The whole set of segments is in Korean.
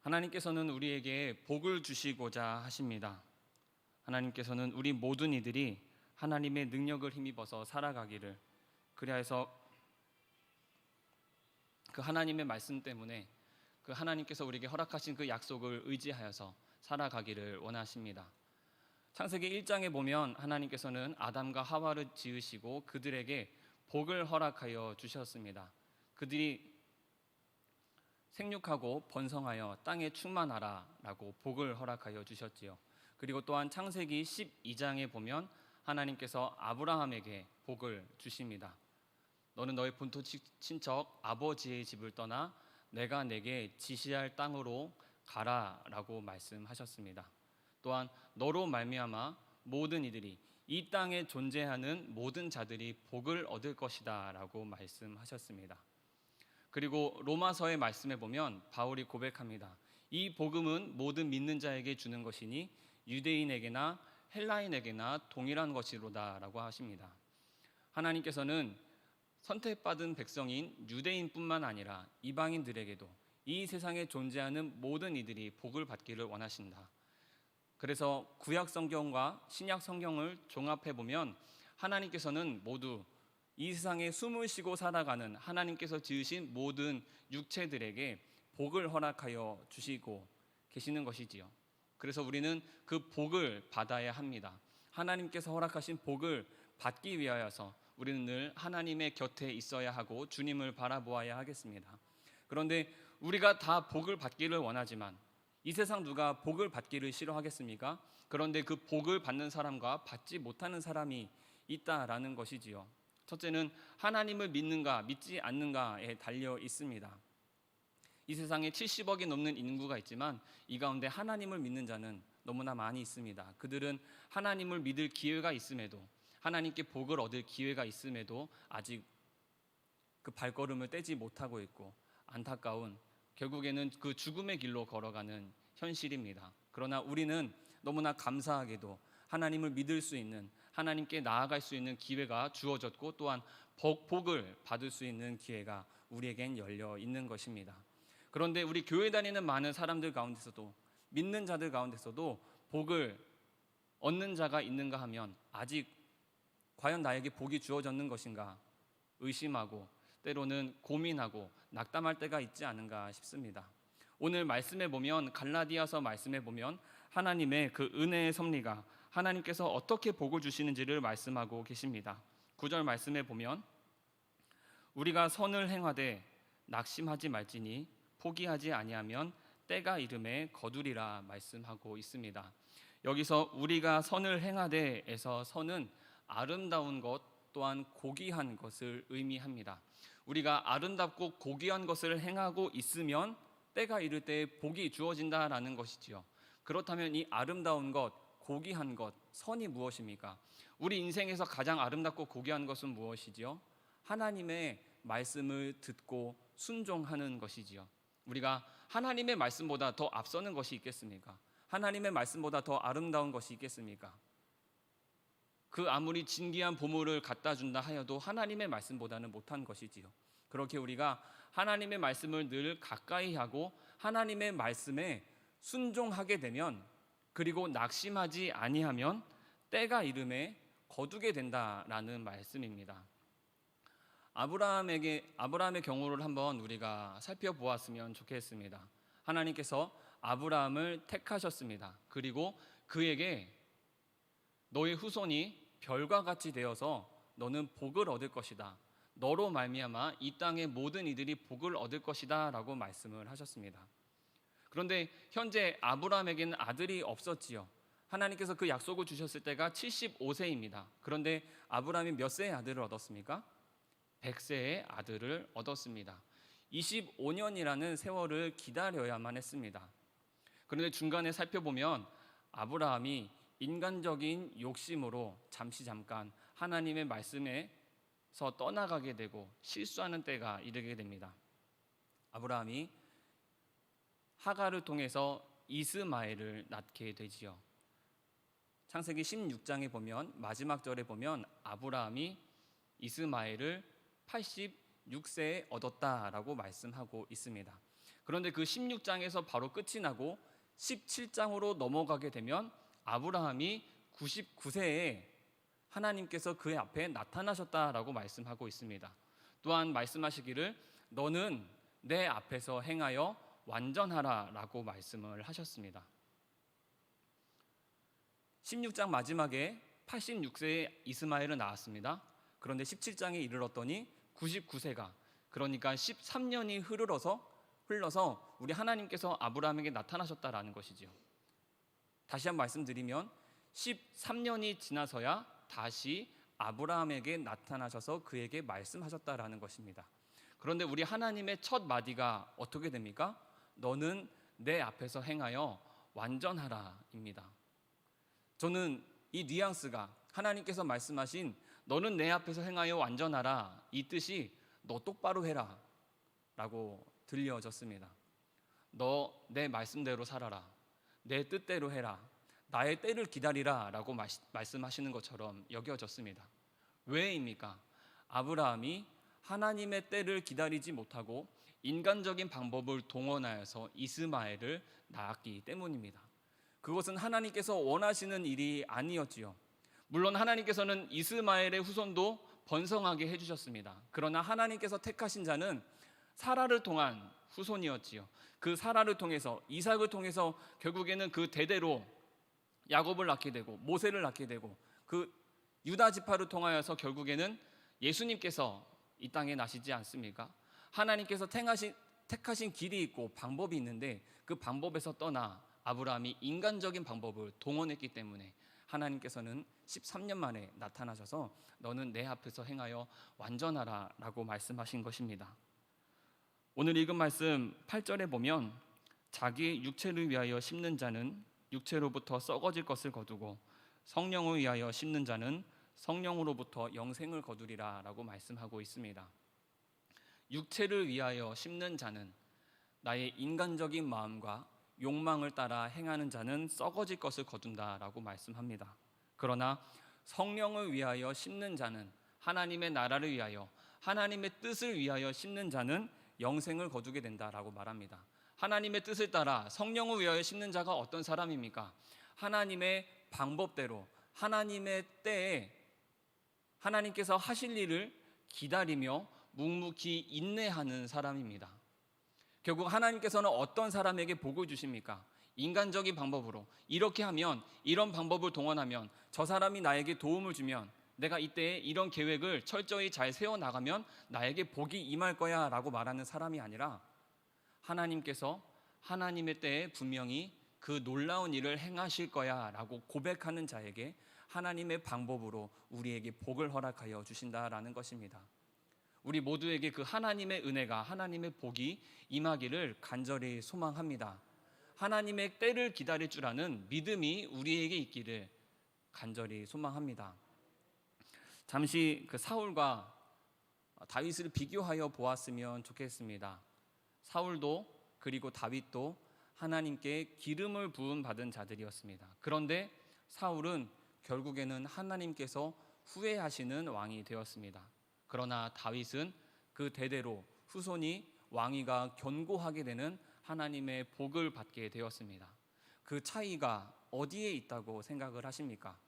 하나님께서는 우리에게 복을 주시고자 하십니다. 하나님께서는 우리 모든 이들이 하나님의 능력을 힘입어서 살아가기를, 그리하여서 그 하나님의 말씀 때문에 그 하나님께서 우리에게 허락하신 그 약속을 의지하여서 살아가기를 원하십니다. 창세기 1장에 보면 하나님께서는 아담과 하와를 지으시고 그들에게 복을 허락하여 주셨습니다. 그들이 생육하고 번성하여 땅에 충만하라 라고 복을 허락하여 주셨지요. 그리고 또한 창세기 12장에 보면 하나님께서 아브라함에게 복을 주십니다. 너는 너의 본토 친척 아버지의 집을 떠나 내가 내게 지시할 땅으로 가라 라고 말씀하셨습니다. 또한 너로 말미암아 모든 이들이 이 땅에 존재하는 모든 자들이 복을 얻을 것이다 라고 말씀하셨습니다. 그리고 로마서의 말씀에 보면 바울이 고백합니다. 이 복음은 모든 믿는 자에게 주는 것이니 유대인에게나 헬라인에게나 동일한 것이로다 라고 하십니다. 하나님께서는 선택받은 백성인 유대인뿐만 아니라 이방인들에게도 이 세상에 존재하는 모든 이들이 복을 받기를 원하신다. 그래서 구약 성경과 신약 성경을 종합해 보면 하나님께서는 모두 이 세상에 숨을 쉬고 살아가는 하나님께서 지으신 모든 육체들에게 복을 허락하여 주시고 계시는 것이지요. 그래서 우리는 그 복을 받아야 합니다. 하나님께서 허락하신 복을 받기 위하여서 우리는 늘 하나님의 곁에 있어야 하고 주님을 바라보아야 하겠습니다. 그런데 우리가 다 복을 받기를 원하지만 이 세상 누가 복을 받기를 싫어하겠습니까? 그런데 그 복을 받는 사람과 받지 못하는 사람이 있다라는 것이지요. 첫째는 하나님을 믿는가 믿지 않는가에 달려 있습니다. 이 세상에 70억이 넘는 인구가 있지만 이 가운데 하나님을 믿는 자는 너무나 많이 있습니다. 그들은 하나님을 믿을 기회가 있음에도, 하나님께 복을 얻을 기회가 있음에도 아직 그 발걸음을 떼지 못하고 있고 안타까운, 결국에는 그 죽음의 길로 걸어가는 현실입니다. 그러나 우리는 너무나 감사하게도 하나님을 믿을 수 있는, 하나님께 나아갈 수 있는 기회가 주어졌고 또한 복을 받을 수 있는 기회가 우리에겐 열려 있는 것입니다. 그런데 우리 교회 다니는 많은 사람들 가운데서도, 믿는 자들 가운데서도 복을 얻는 자가 있는가 하면 아직 과연 나에게 복이 주어졌는 것인가 의심하고 때로는 고민하고 낙담할 때가 있지 않은가 싶습니다. 오늘 말씀에 보면, 갈라디아서 말씀에 보면 하나님의 그 은혜의 섭리가, 하나님께서 어떻게 복을 주시는지를 말씀하고 계십니다. 9절 말씀에 보면 우리가 선을 행하되 낙심하지 말지니 포기하지 아니하면 때가 이름에 거두리라 말씀하고 있습니다. 여기서 우리가 선을 행하되에서 선은 아름다운 것 또한 고귀한 것을 의미합니다. 우리가 아름답고 고귀한 것을 행하고 있으면 때가 이를 때 복이 주어진다라는 것이지요. 그렇다면 이 아름다운 것, 고귀한 것, 선이 무엇입니까? 우리 인생에서 가장 아름답고 고귀한 것은 무엇이지요? 하나님의 말씀을 듣고 순종하는 것이지요. 우리가 하나님의 말씀보다 더 앞서는 것이 있겠습니까? 하나님의 말씀보다 더 아름다운 것이 있겠습니까? 그 아무리 진귀한 보물을 갖다 준다 하여도 하나님의 말씀보다는 못한 것이지요. 그렇게 우리가 하나님의 말씀을 늘 가까이 하고 하나님의 말씀에 순종하게 되면, 그리고 낙심하지 아니하면 때가 이름에 거두게 된다라는 말씀입니다. 아브라함의 경우를 한번 우리가 살펴보았으면 좋겠습니다. 하나님께서 아브라함을 택하셨습니다. 그리고 그에게 너의 후손이 별과 같이 되어서 너는 복을 얻을 것이다, 너로 말미암아 이 땅의 모든 이들이 복을 얻을 것이다 라고 말씀을 하셨습니다. 그런데 현재 아브라함에게는 아들이 없었지요. 하나님께서 그 약속을 주셨을 때가 75세입니다. 그런데 아브라함이 몇 세의 아들을 얻었습니까? 100세의 아들을 얻었습니다. 25년이라는 세월을 기다려야만 했습니다. 그런데 중간에 살펴보면 아브라함이 인간적인 욕심으로 잠깐 하나님의 말씀에서 떠나가게 되고 실수하는 때가 이르게 됩니다. 아브라함이 하갈을 통해서 이스마엘을 낳게 되지요. 창세기 16장에 보면 마지막 절에 보면 아브라함이 이스마엘을 86세에 얻었다라고 말씀하고 있습니다. 그런데 그 16장에서 바로 끝이 나고 17장으로 넘어가게 되면 아브라함이 99세에 하나님께서 그의 앞에 나타나셨다라고 말씀하고 있습니다. 또한 말씀하시기를 너는 내 앞에서 행하여 완전하라라고 말씀을 하셨습니다. 16장 마지막에 86세의 이스마엘은 나왔습니다. 그런데 17장에 이르렀더니 99세가, 그러니까 13년이 흘러서 우리 하나님께서 아브라함에게 나타나셨다라는 것이지요. 다시 한번 말씀드리면 13년이 지나서야 다시 아브라함에게 나타나셔서 그에게 말씀하셨다라는 것입니다. 그런데 우리 하나님의 첫 마디가 어떻게 됩니까? 너는 내 앞에서 행하여 완전하라입니다. 저는 이 뉘앙스가 하나님께서 말씀하신 너는 내 앞에서 행하여 완전하라, 이 뜻이 너 똑바로 해라 라고 들려졌습니다. 너 내 말씀대로 살아라, 내 뜻대로 해라, 나의 때를 기다리라 라고 말씀하시는 것처럼 여겨졌습니다. 왜입니까? 아브라함이 하나님의 때를 기다리지 못하고 인간적인 방법을 동원하여서 이스마엘을 낳았기 때문입니다. 그것은 하나님께서 원하시는 일이 아니었지요. 물론 하나님께서는 이스마엘의 후손도 번성하게 해주셨습니다. 그러나 하나님께서 택하신 자는 사라를 통한 후손이었지요. 그 사라를 통해서, 이삭을 통해서 결국에는 그 대대로 야곱을 낳게 되고 모세를 낳게 되고 그 유다 지파를 통하여서 결국에는 예수님께서 이 땅에 나시지 않습니까? 하나님께서 택하신 길이 있고 방법이 있는데 그 방법에서 떠나 아브라함이 인간적인 방법을 동원했기 때문에 하나님께서는 13년 만에 나타나셔서 너는 내 앞에서 행하여 완전하라 라고 말씀하신 것입니다. 오늘 읽은 말씀 8절에 보면 자기 육체를 위하여 심는 자는 육체로부터 썩어질 것을 거두고 성령을 위하여 심는 자는 성령으로부터 영생을 거두리라 라고 말씀하고 있습니다. 육체를 위하여 심는 자는 나의 인간적인 마음과 욕망을 따라 행하는 자는 썩어질 것을 거둔다라고 말씀합니다. 그러나 성령을 위하여 심는 자는, 하나님의 나라를 위하여, 하나님의 뜻을 위하여 심는 자는 영생을 거두게 된다라고 말합니다. 하나님의 뜻을 따라 성령을 위하여 심는 자가 어떤 사람입니까? 하나님의 방법대로, 하나님의 때에 하나님께서 하실 일을 기다리며 묵묵히 인내하는 사람입니다. 결국 하나님께서는 어떤 사람에게 복을 주십니까? 인간적인 방법으로, 이렇게 하면, 이런 방법을 동원하면, 저 사람이 나에게 도움을 주면, 내가 이때에 이런 계획을 철저히 잘 세워나가면 나에게 복이 임할 거야 라고 말하는 사람이 아니라 하나님께서 하나님의 때에 분명히 그 놀라운 일을 행하실 거야 라고 고백하는 자에게 하나님의 방법으로 우리에게 복을 허락하여 주신다라는 것입니다. 우리 모두에게 그 하나님의 은혜가, 하나님의 복이 임하기를 간절히 소망합니다. 하나님의 때를 기다릴 줄 아는 믿음이 우리에게 있기를 간절히 소망합니다. 잠시 그 사울과 다윗을 비교하여 보았으면 좋겠습니다. 사울도 그리고 다윗도 하나님께 기름을 부음 받은 자들이었습니다. 그런데 사울은 결국에는 하나님께서 후회하시는 왕이 되었습니다. 그러나 다윗은 그 대대로 후손이 왕위가 견고하게 되는 하나님의 복을 받게 되었습니다. 그 차이가 어디에 있다고 생각을 하십니까?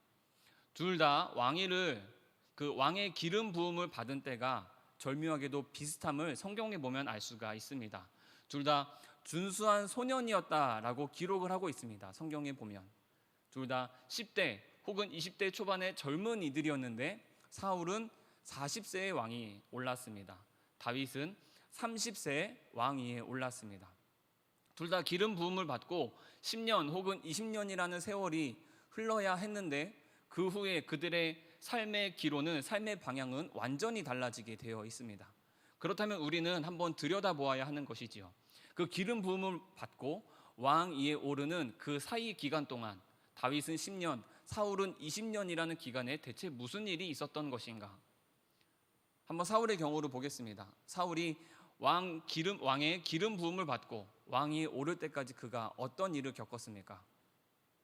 둘 다 왕위를, 그 왕의 기름 부음을 받은 때가 절묘하게도 비슷함을 성경에 보면 알 수가 있습니다. 둘 다 준수한 소년이었다라고 기록을 하고 있습니다. 성경에 보면 둘 다 10대 혹은 20대 초반의 젊은 이들이었는데 사울은 40세의 왕이 올랐습니다. 다윗은 30세의 왕위에 올랐습니다. 둘 다 기름 부음을 받고 10년 혹은 20년이라는 세월이 흘러야 했는데 그 후에 그들의 삶의 기로는, 삶의 방향은 완전히 달라지게 되어 있습니다. 그렇다면 우리는 한번 들여다보아야 하는 것이지요. 그 기름 부음을 받고 왕위에 오르는 그 사이 기간 동안 다윗은 10년, 사울은 20년이라는 기간에 대체 무슨 일이 있었던 것인가? 한번 사울의 경우를 보겠습니다. 사울이 왕의 기름 부음을 받고 왕위에 오를 때까지 그가 어떤 일을 겪었습니까?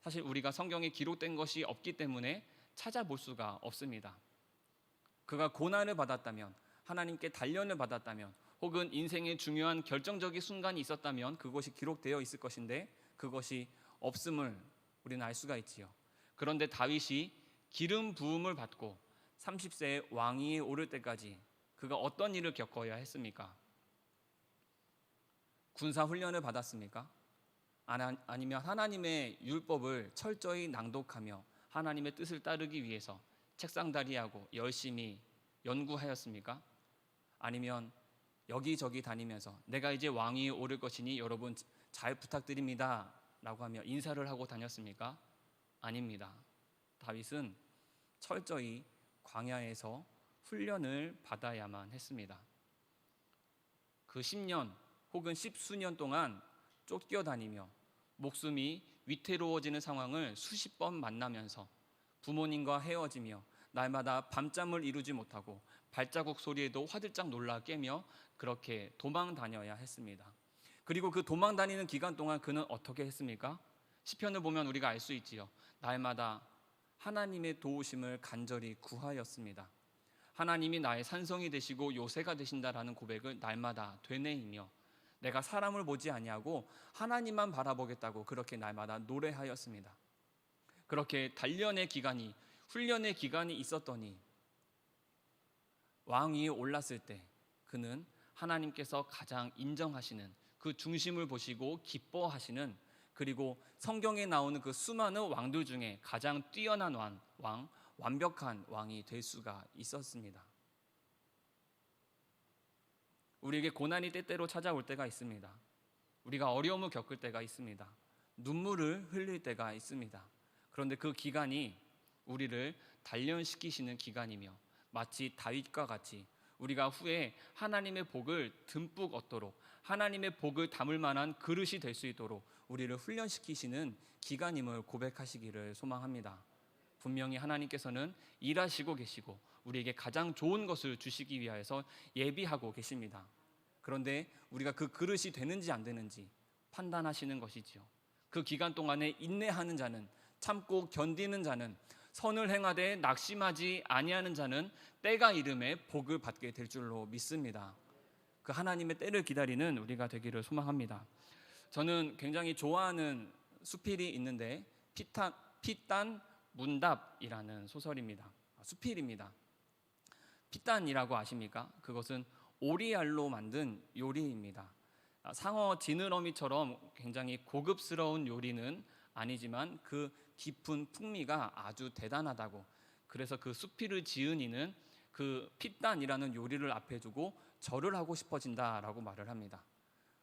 사실 우리가 성경에 기록된 것이 없기 때문에 찾아볼 수가 없습니다. 그가 고난을 받았다면, 하나님께 단련을 받았다면, 혹은 인생의 중요한 결정적인 순간이 있었다면 그것이 기록되어 있을 것인데 그것이 없음을 우리는 알 수가 있지요. 그런데 다윗이 기름 부음을 받고 30세에 왕위에 오를 때까지 그가 어떤 일을 겪어야 했습니까? 군사 훈련을 받았습니까? 아니면 하나님의 율법을 철저히 낭독하며 하나님의 뜻을 따르기 위해서 책상다리하고 열심히 연구하였습니까? 아니면 여기저기 다니면서 내가 이제 왕위에 오를 것이니 여러분 잘 부탁드립니다 라고 하며 인사를 하고 다녔습니까? 아닙니다. 다윗은 철저히 광야에서 훈련을 받아야만 했습니다. 그 10년 혹은 10수년 동안 쫓겨다니며 목숨이 위태로워지는 상황을 수십 번 만나면서 부모님과 헤어지며 날마다 밤잠을 이루지 못하고 발자국 소리에도 화들짝 놀라 깨며 그렇게 도망 다녀야 했습니다. 그리고 그 도망 다니는 기간 동안 그는 어떻게 했습니까? 시편을 보면 우리가 알 수 있지요. 날마다 하나님의 도우심을 간절히 구하였습니다. 하나님이 나의 산성이 되시고 요새가 되신다라는 고백을 날마다 되뇌이며 내가 사람을 보지 아니하고 하나님만 바라보겠다고 그렇게 날마다 노래하였습니다. 그렇게 단련의 기간이 훈련의 기간이 있었더니 왕위에 올랐을 때 그는 하나님께서 가장 인정하시는 그 중심을 보시고 기뻐하시는 그리고 성경에 나오는 그 수많은 왕들 중에 가장 뛰어난 왕, 완벽한 왕이 될 수가 있었습니다. 우리에게 고난이 때때로 찾아올 때가 있습니다. 우리가 어려움을 겪을 때가 있습니다. 눈물을 흘릴 때가 있습니다. 그런데 그 기간이 우리를 단련시키시는 기간이며 마치 다윗과 같이 우리가 후에 하나님의 복을 듬뿍 얻도록 하나님의 복을 담을 만한 그릇이 될 수 있도록 우리를 훈련시키시는 기간임을 고백하시기를 소망합니다. 분명히 하나님께서는 일하시고 계시고 우리에게 가장 좋은 것을 주시기 위하여서 예비하고 계십니다. 그런데 우리가 그 그릇이 되는지 안 되는지 판단하시는 것이지요. 그 기간 동안에 인내하는 자는 참고 견디는 자는 선을 행하되 낙심하지 아니하는 자는 때가 이름에 복을 받게 될 줄로 믿습니다. 그 하나님의 때를 기다리는 우리가 되기를 소망합니다. 저는 굉장히 좋아하는 수필이 있는데 피단 문답이라는 소설입니다. 수필입니다. 피단이라고 아십니까? 그것은 오리알로 만든 요리입니다. 상어 지느러미처럼 굉장히 고급스러운 요리는 아니지만 그 깊은 풍미가 아주 대단하다고, 그래서 그 수필을 지은 이는 그 피단이라는 요리를 앞에 두고 절을 하고 싶어진다라고 말을 합니다.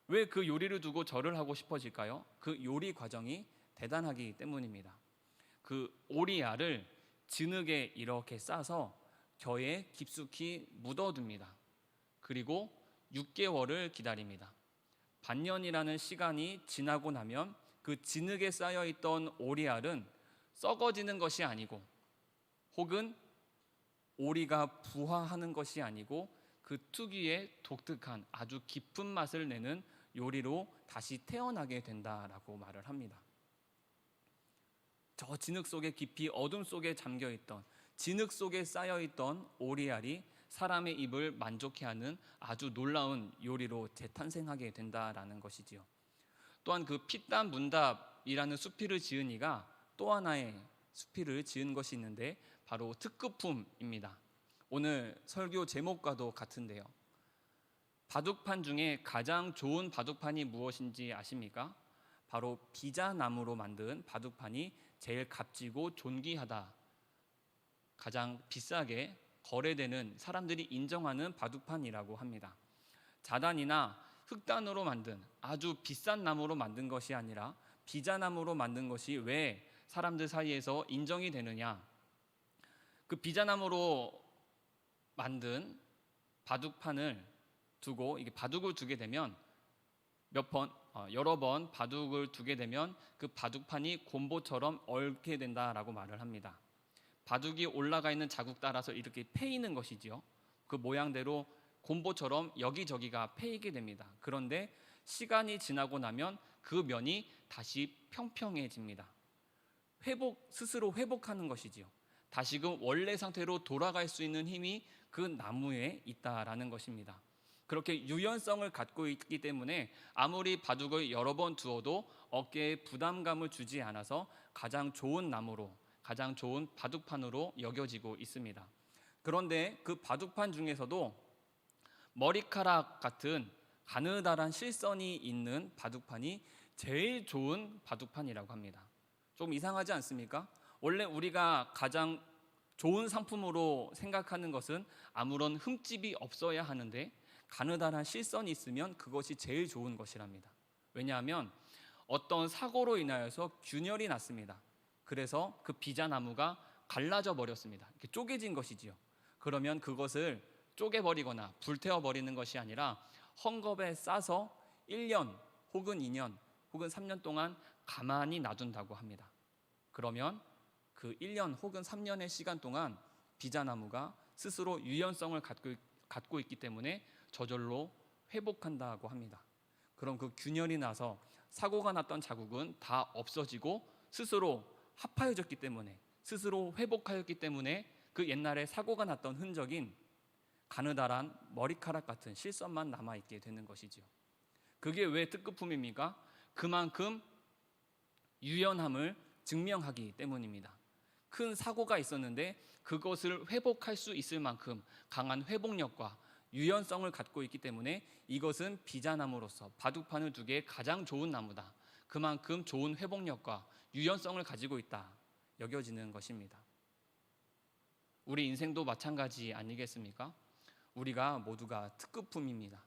왜 그 요리를 두고 절을 하고 싶어질까요? 그 요리 과정이 대단하기 때문입니다. 그 오리알을 진흙에 이렇게 싸서 벼에 깊숙이 묻어둡니다. 그리고 6개월을 기다립니다. 반년이라는 시간이 지나고 나면 그 진흙에 쌓여있던 오리알은 썩어지는 것이 아니고 혹은 오리가 부화하는 것이 아니고 그 특유의 독특한 아주 깊은 맛을 내는 요리로 다시 태어나게 된다라고 말을 합니다. 저 진흙 속에 깊이 어둠 속에 잠겨있던 진흙 속에 쌓여있던 오리알이 사람의 입을 만족해 하는 아주 놀라운 요리로 재탄생하게 된다라는 것이지요. 또한 그 피단 문답이라는 수필을 지은 이가 또 하나의 수필을 지은 것이 있는데 바로 특급품입니다. 오늘 설교 제목과도 같은데요. 바둑판 중에 가장 좋은 바둑판이 무엇인지 아십니까? 바로 비자나무로 만든 바둑판이 제일 값지고 존귀하다, 가장 비싸게 거래되는, 사람들이 인정하는 바둑판이라고 합니다. 자단이나 흑단으로 만든 아주 비싼 나무로 만든 것이 아니라 비자나무로 만든 것이 왜 사람들 사이에서 인정이 되느냐? 그 비자나무로 만든 바둑판을 두고 이게 바둑을 두게 되면 여러 번 바둑을 두게 되면 그 바둑판이 곰보처럼 얽게 된다라고 말을 합니다. 바둑이 올라가 있는 자국 따라서 이렇게 패이는 것이지요. 그 모양대로 곰보처럼 여기저기가 패이게 됩니다. 그런데 시간이 지나고 나면 그 면이 다시 평평해집니다. 스스로 회복하는 것이지요. 다시금 원래 상태로 돌아갈 수 있는 힘이 그 나무에 있다라는 것입니다. 그렇게 유연성을 갖고 있기 때문에 아무리 바둑을 여러 번 두어도 어깨에 부담감을 주지 않아서 가장 좋은 나무로, 가장 좋은 바둑판으로 여겨지고 있습니다. 그런데 그 바둑판 중에서도 머리카락 같은 가느다란 실선이 있는 바둑판이 제일 좋은 바둑판이라고 합니다. 좀 이상하지 않습니까? 원래 우리가 가장 좋은 상품으로 생각하는 것은 아무런 흠집이 없어야 하는데 가느다란 실선이 있으면 그것이 제일 좋은 것이랍니다. 왜냐하면 어떤 사고로 인하여서 균열이 났습니다. 그래서 그 비자나무가 갈라져 버렸습니다. 이렇게 쪼개진 것이지요. 그러면 그것을 쪼개버리거나 불태워버리는 것이 아니라 헝겊에 싸서 1년 혹은 2년 혹은 3년 동안 가만히 놔둔다고 합니다. 그러면 그 1년 혹은 3년의 시간 동안 비자나무가 스스로 유연성을 갖고 있기 때문에 저절로 회복한다고 합니다. 그럼 그 균열이 나서 사고가 났던 자국은 다 없어지고 스스로 합하여졌기 때문에, 스스로 회복하였기 때문에 그 옛날에 사고가 났던 흔적인 가느다란 머리카락 같은 실선만 남아있게 되는 것이지요. 그게 왜 특급품입니까? 그만큼 유연함을 증명하기 때문입니다. 큰 사고가 있었는데 그것을 회복할 수 있을 만큼 강한 회복력과 유연성을 갖고 있기 때문에 이것은 비자나무로서 바둑판을 두기에 가장 좋은 나무다. 그만큼 좋은 회복력과 유연성을 가지고 있다 여겨지는 것입니다. 우리 인생도 마찬가지 아니겠습니까? 우리가 모두가 특급품입니다.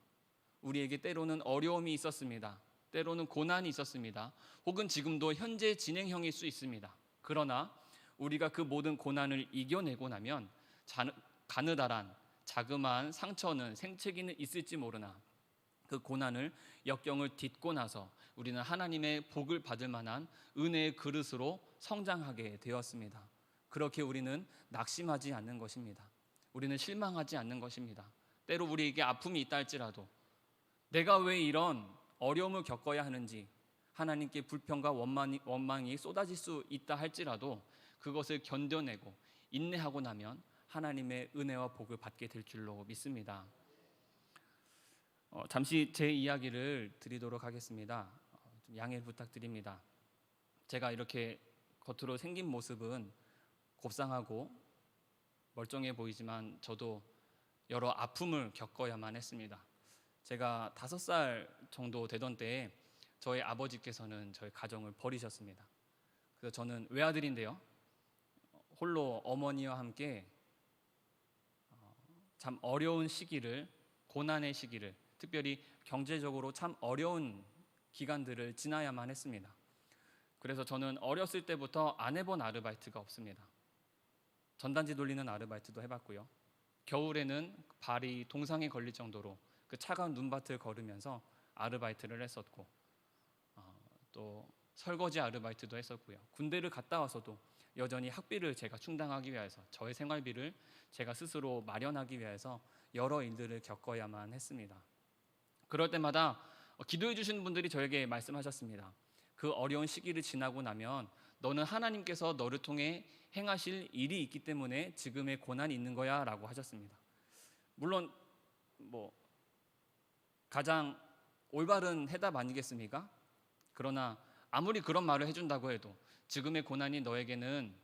우리에게 때로는 어려움이 있었습니다. 때로는 고난이 있었습니다. 혹은 지금도 현재 진행형일 수 있습니다. 그러나 우리가 그 모든 고난을 이겨내고 나면 가느다란 자그마한 상처는 생채기는 있을지 모르나 그 고난을 역경을 딛고 나서 우리는 하나님의 복을 받을 만한 은혜의 그릇으로 성장하게 되었습니다. 그렇게 우리는 낙심하지 않는 것입니다. 우리는 실망하지 않는 것입니다. 때로 우리에게 아픔이 있다 할지라도 내가 왜 이런 어려움을 겪어야 하는지, 하나님께 불평과 원망이 쏟아질 수 있다 할지라도 그것을 견뎌내고 인내하고 나면 하나님의 은혜와 복을 받게 될 줄로 믿습니다. 잠시 제 이야기를 드리도록 하겠습니다. 좀 양해 부탁드립니다. 제가 이렇게 겉으로 생긴 모습은 곱상하고 멀쩡해 보이지만 저도 여러 아픔을 겪어야만 했습니다. 제가 5살 정도 되던 때에 저희 아버지께서는 저희 가정을 버리셨습니다. 그래서 저는 외아들인데요, 홀로 어머니와 함께 참 어려운 시기를, 고난의 시기를, 특별히 경제적으로 참 어려운 기간들을 지나야만 했습니다. 그래서 저는 어렸을 때부터 안 해본 아르바이트가 없습니다. 전단지 돌리는 아르바이트도 해봤고요. 겨울에는 발이 동상에 걸릴 정도로 그 차가운 눈밭을 걸으면서 아르바이트를 했었고, 또 설거지 아르바이트도 했었고요. 군대를 갔다 와서도 여전히 학비를 제가 충당하기 위해서, 저의 생활비를 제가 스스로 마련하기 위해서 여러 일들을 겪어야만 했습니다. 그럴 때마다 기도해 주시는 분들이 저에게 말씀하셨습니다. 그 어려운 시기를 지나고 나면 너는 하나님께서 너를 통해 행하실 일이 있기 때문에 지금의 고난이 있는 거야 라고 하셨습니다. 물론 가장 올바른 해답 아니겠습니까? 그러나 아무리 그런 말을 해준다고 해도 지금의 고난이 너에게는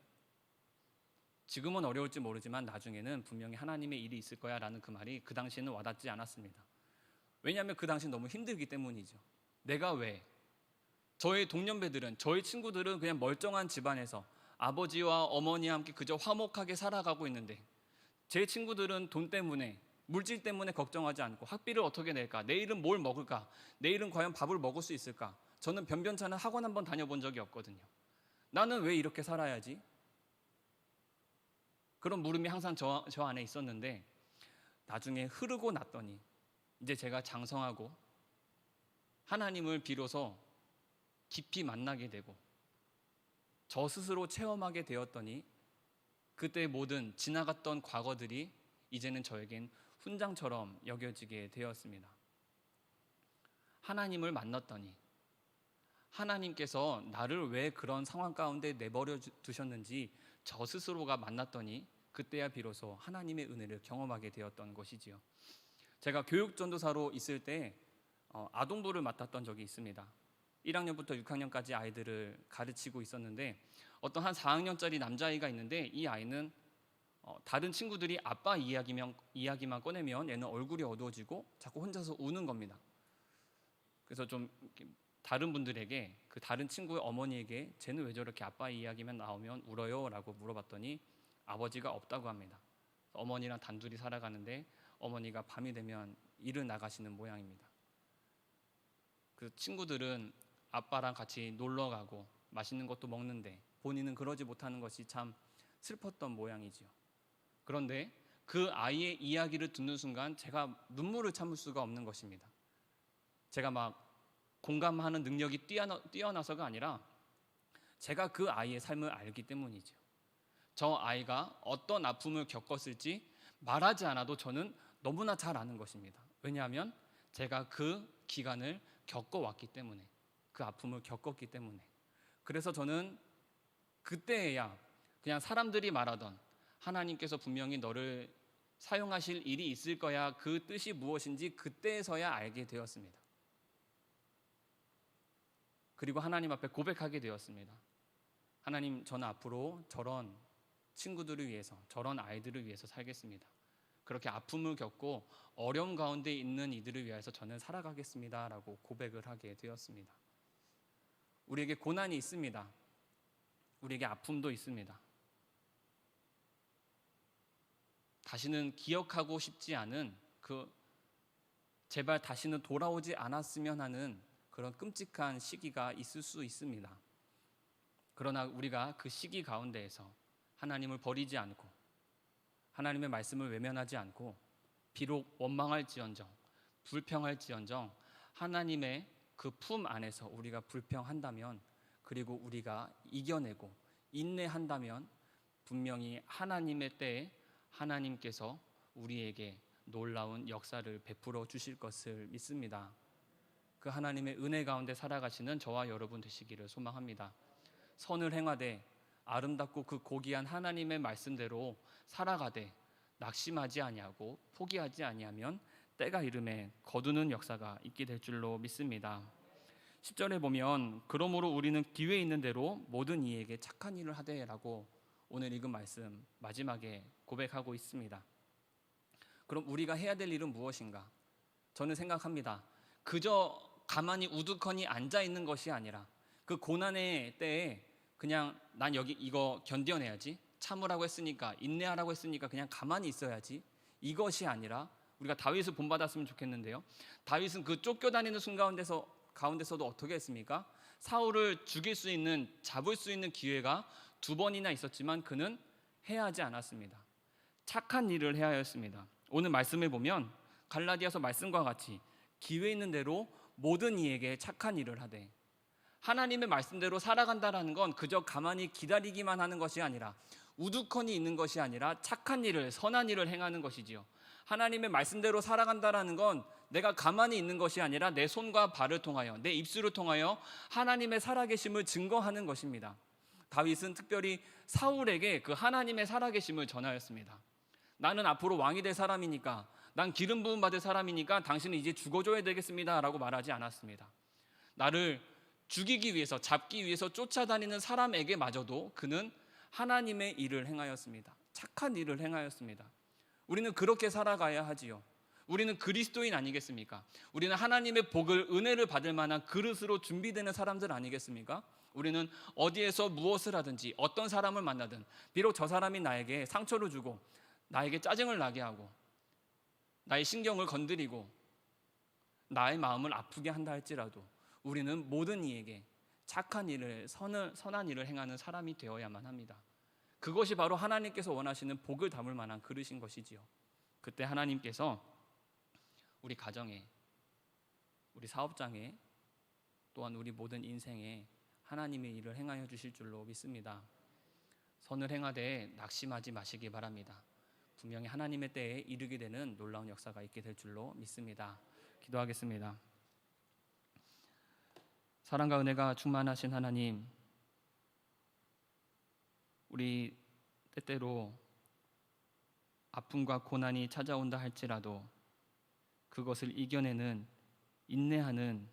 지금은 어려울지 모르지만 나중에는 분명히 하나님의 일이 있을 거야 라는 그 말이 그 당시에는 와닿지 않았습니다. 왜냐하면 그 당시 너무 힘들기 때문이죠. 내가 왜? 저의 동년배들은, 저희 친구들은 그냥 멀쩡한 집안에서 아버지와 어머니와 함께 그저 화목하게 살아가고 있는데 제 친구들은 돈 때문에, 물질 때문에 걱정하지 않고 학비를 어떻게 낼까? 내일은 뭘 먹을까? 내일은 과연 밥을 먹을 수 있을까? 저는 변변찮은 학원 한번 다녀본 적이 없거든요. 나는 왜 이렇게 살아야지? 그런 물음이 항상 저 안에 있었는데 나중에 흐르고 났더니 이제 제가 장성하고 하나님을 비로소 깊이 만나게 되고 저 스스로 체험하게 되었더니 그때 모든 지나갔던 과거들이 이제는 저에겐 훈장처럼 여겨지게 되었습니다. 하나님을 만났더니 하나님께서 나를 왜 그런 상황 가운데 내버려 두셨는지 저 스스로가 만났더니 그때야 비로소 하나님의 은혜를 경험하게 되었던 것이지요. 제가 교육전도사로 있을 때 아동부를 맡았던 적이 있습니다. 1학년부터 6학년까지 아이들을 가르치고 있었는데 어떤 한 4학년짜리 남자아이가 있는데 이 아이는 다른 친구들이 아빠 이야기만 꺼내면 얘는 얼굴이 어두워지고 자꾸 혼자서 우는 겁니다. 그래서 좀 다른 분들에게 그 다른 친구의 어머니에게 쟤는 왜 저렇게 아빠 이야기만 나오면 울어요? 라고 물어봤더니 아버지가 없다고 합니다. 어머니랑 단둘이 살아가는데 어머니가 밤이 되면 일을 나가시는 모양입니다. 그 친구들은 아빠랑 같이 놀러 가고 맛있는 것도 먹는데 본인은 그러지 못하는 것이 참 슬펐던 모양이지요. 그런데 그 아이의 이야기를 듣는 순간 제가 눈물을 참을 수가 없는 것입니다. 제가 막 공감하는 능력이 뛰어나서가 아니라 제가 그 아이의 삶을 알기 때문이죠. 저 아이가 어떤 아픔을 겪었을지 말하지 않아도 저는 너무나 잘 아는 것입니다. 왜냐하면 제가 그 기간을 겪어왔기 때문에, 그 아픔을 겪었기 때문에. 그래서 저는 그때야 그냥 사람들이 말하던 하나님께서 분명히 너를 사용하실 일이 있을 거야, 그 뜻이 무엇인지 그때서야 알게 되었습니다. 그리고 하나님 앞에 고백하게 되었습니다. 하나님, 저는 앞으로 저런 친구들을 위해서, 저런 아이들을 위해서 살겠습니다. 그렇게 아픔을 겪고 어려움 가운데 있는 이들을 위해서 저는 살아가겠습니다 라고 고백을 하게 되었습니다. 우리에게 고난이 있습니다. 우리에게 아픔도 있습니다. 다시는 기억하고 싶지 않은 제발 다시는 돌아오지 않았으면 하는 그런 끔찍한 시기가 있을 수 있습니다. 그러나 우리가 그 시기 가운데에서 하나님을 버리지 않고 하나님의 말씀을 외면하지 않고 비록 원망할지언정 불평할지언정 하나님의 그 품 안에서 우리가 불평한다면, 그리고 우리가 이겨내고 인내한다면 분명히 하나님의 때에 하나님께서 우리에게 놀라운 역사를 베풀어 주실 것을 믿습니다. 그 하나님의 은혜 가운데 살아가시는 저와 여러분 되시기를 소망합니다. 선을 행하되 아름답고 그 고귀한 하나님의 말씀대로 살아가되 낙심하지 아니하고 포기하지 아니하면 때가 이름에 거두는 역사가 있게 될 줄로 믿습니다. 10절에 보면 그러므로 우리는 기회 있는 대로 모든 이에게 착한 일을 하되라고 오늘 읽은 말씀 마지막에 고백하고 있습니다. 그럼 우리가 해야 될 일은 무엇인가? 저는 생각합니다. 그저 가만히 우두커니 앉아 있는 것이 아니라 그 고난의 때에 그냥 난 여기 이거 견뎌내야지, 참으라고 했으니까, 인내하라고 했으니까 그냥 가만히 있어야지, 이것이 아니라 우리가 다윗을 본받았으면 좋겠는데요. 다윗은 그 쫓겨다니는 가운데서도 어떻게 했습니까? 사울을 죽일 수 있는, 잡을 수 있는 기회가 2번이나 있었지만 그는 해야 하지 않았습니다. 착한 일을 해야 했습니다. 오늘 말씀을 보면 갈라디아서 말씀과 같이 기회 있는 대로 모든 이에게 착한 일을 하되, 하나님의 말씀대로 살아간다라는 건 그저 가만히 기다리기만 하는 것이 아니라 우두커니 있는 것이 아니라 착한 일을, 선한 일을 행하는 것이지요. 하나님의 말씀대로 살아간다라는 건 내가 가만히 있는 것이 아니라 내 손과 발을 통하여, 내 입술을 통하여 하나님의 살아계심을 증거하는 것입니다. 다윗은 특별히 사울에게 그 하나님의 살아계심을 전하였습니다. 나는 앞으로 왕이 될 사람이니까, 난 기름 부음 받을 사람이니까 당신은 이제 죽어줘야 되겠습니다 라고 말하지 않았습니다. 나를 죽이기 위해서, 잡기 위해서 쫓아다니는 사람에게마저도 그는 하나님의 일을 행하였습니다. 착한 일을 행하였습니다. 우리는 그렇게 살아가야 하지요. 우리는 그리스도인 아니겠습니까? 우리는 하나님의 복을, 은혜를 받을 만한 그릇으로 준비되는 사람들 아니겠습니까? 우리는 어디에서 무엇을 하든지 어떤 사람을 만나든, 비록 저 사람이 나에게 상처를 주고 나에게 짜증을 나게 하고 나의 신경을 건드리고 나의 마음을 아프게 한다 할지라도 우리는 모든 이에게 착한 일을, 선한 일을 행하는 사람이 되어야만 합니다. 그것이 바로 하나님께서 원하시는 복을 담을 만한 그릇인 것이지요. 그때 하나님께서 우리 가정에, 우리 사업장에, 또한 우리 모든 인생에 하나님의 일을 행하여 주실 줄로 믿습니다. 선을 행하되 낙심하지 마시기 바랍니다. 분명히 하나님의 때에 이르게 되는 놀라운 역사가 있게 될 줄로 믿습니다. 기도하겠습니다. 사랑과 은혜가 충만하신 하나님, 우리 때때로 아픔과 고난이 찾아온다 할지라도 그것을 이겨내는 인내하는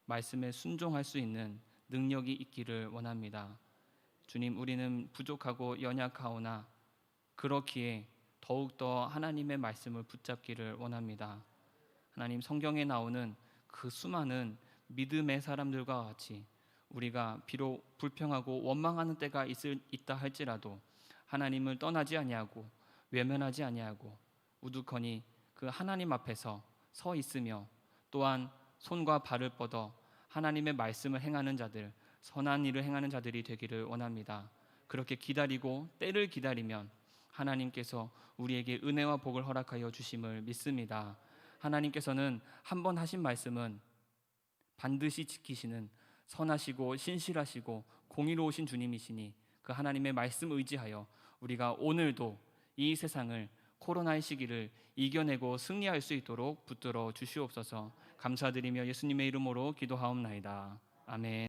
말씀에 순종할 수 있는 능력이 있기를 원합니다. 주님, 우리는 부족하고 연약하오나 그렇기에 더욱더 하나님의 말씀을 붙잡기를 원합니다. 하나님, 성경에 나오는 그 수많은 믿음의 사람들과 같이 우리가 비록 불평하고 원망하는 때가 있다 할지라도 하나님을 떠나지 아니하고 외면하지 아니하고 우두커니 그 하나님 앞에서 서 있으며 또한 손과 발을 뻗어 하나님의 말씀을 행하는 자들, 선한 일을 행하는 자들이 되기를 원합니다. 그렇게 기다리고 때를 기다리면 하나님께서 우리에게 은혜와 복을 허락하여 주심을 믿습니다. 하나님께서는 한 번 하신 말씀은 반드시 지키시는 선하시고 신실하시고 공의로우신 주님이시니 그 하나님의 말씀 의지하여 우리가 오늘도 이 세상을, 코로나의 시기를 이겨내고 승리할 수 있도록 붙들어 주시옵소서. 감사드리며 예수님의 이름으로 기도하옵나이다. 아멘.